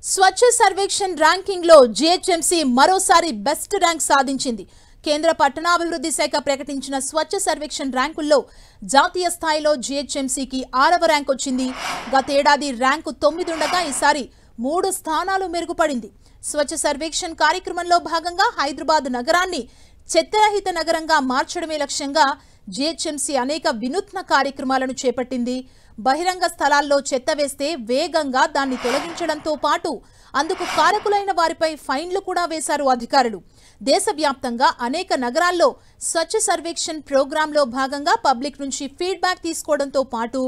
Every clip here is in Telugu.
స్వచ్ఛ సర్వేక్షణ్ ర్యాంకింగ్ లో జీహెచ్ఎంసీ మరోసారి బెస్ట్ ర్యాంక్ సాధించింది. కేంద్ర పట్టణాభివృద్ధి శాఖ ప్రకటించిన స్వచ్ఛ సర్వేక్షణ్ ర్యాంకుల్లో జాతీయ స్థాయిలో జీహెచ్ఎంసీకి 6వ ర్యాంక్ వచ్చింది. గతేడాది ర్యాంకు 9 ఉండగా ఈసారి 3 స్థానాలు మెరుగుపడింది. స్వచ్ఛ సర్వేక్షణ్ కార్యక్రమంలో భాగంగా హైదరాబాద్ నగరాన్ని చెత్తరహిత నగరంగా మార్చడమే లక్ష్యంగా జీహెచ్ఎంసీ అనేక వినూత్న కార్యక్రమాలను చేపట్టింది. బహిరంగ స్థలాల్లో చెత్త వేస్తే వేగంగా దాన్ని తొలగించడంతో పాటు అందుకు కారకులైన వారిపై ఫైన్లు కూడా వేశారు అధికారులు. దేశవ్యాప్తంగా అనేక నగరాల్లో స్వచ్ఛ సర్వేక్షణ్ ప్రోగ్రాంలో భాగంగా పబ్లిక్ నుంచి ఫీడ్బ్యాక్ తీసుకోవడంతో పాటు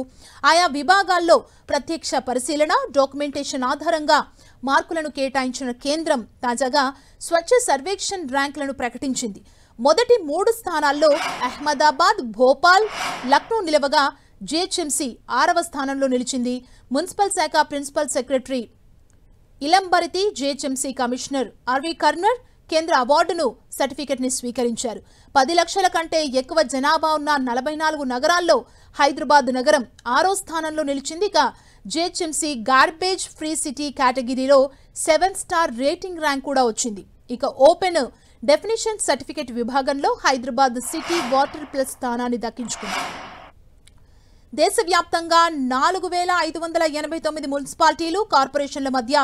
ఆయా విభాగాల్లో ప్రత్యక్ష పరిశీలన, డాక్యుమెంటేషన్ ఆధారంగా మార్కులను కేటాయించిన కేంద్రం తాజాగా స్వచ్ఛ సర్వేక్షణ్ ర్యాంకులను ప్రకటించింది. మొదటి 3 స్థానాల్లో అహ్మదాబాద్, భోపాల్, లక్నో నిలవగా జీహెచ్ఎంసీ 6వ స్థానంలో నిలిచింది. మున్సిపల్ శాఖ principal secretary Ilambarithi, GHMC commissioner RV Karnan కేంద్ర అవార్డును సర్టిఫికెట్ని స్వీకరించారు. 10 లక్షల కంటే ఎక్కువ జనాభా ఉన్న 44 నగరాల్లో హైదరాబాద్ నగరం 6వ స్థానంలో నిలిచింది. ఇక జీహెచ్ఎంసీ గార్బేజ్ ఫ్రీ సిటీ కేటగిరీలో 7 స్టార్ రేటింగ్ ర్యాంక్ కూడా వచ్చింది. ఇక ఓపెన్ డెఫినిషన్ సర్టిఫికెట్ విభాగంలో హైదరాబాద్ సిటీ వాటర్ ప్లస్ స్థానాన్ని దక్కించుకుంది. దేశవ్యాప్తంగా 4589 మున్సిపాలిటీలు, కార్పొరేషన్ల మధ్య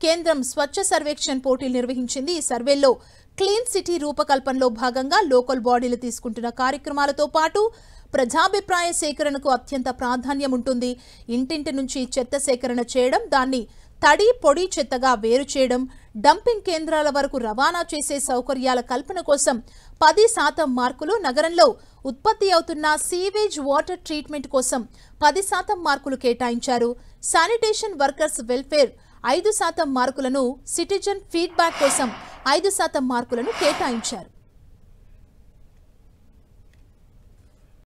కేంద్రం స్వచ్ఛ సర్వేక్షణ్ పోటీలు నిర్వహించింది. ఈ సర్వేలో క్లీన్ సిటీ రూపకల్పనలో భాగంగా లోకల్ బాడీలు తీసుకుంటున్న కార్యక్రమాలతో పాటు ప్రజాభిప్రాయ సేకరణకు అత్యంత ప్రాధాన్యం ఉంటుంది. ఇంటింటి నుంచి చెత్త సేకరణ చేయడం, దాన్ని తడి, పొడి చెత్తగా వేరు చేయడం, డంపింగ్ కేంద్రాల వరకు రవాణా చేసే సౌకర్యాల కల్పన కోసం 10% మార్కులు, నగరంలో ఉత్పత్తి అవుతున్న సీవేజ్ వాటర్ ట్రీట్మెంట్ కోసం 10% మార్కులు కేటాయించారు. శానిటేషన్ వర్కర్స్ వెల్ఫేర్ 5% మార్కులను, సిటిజన్ ఫీడ్బ్యాక్ కోసం 5% మార్కులను కేటాయించారు.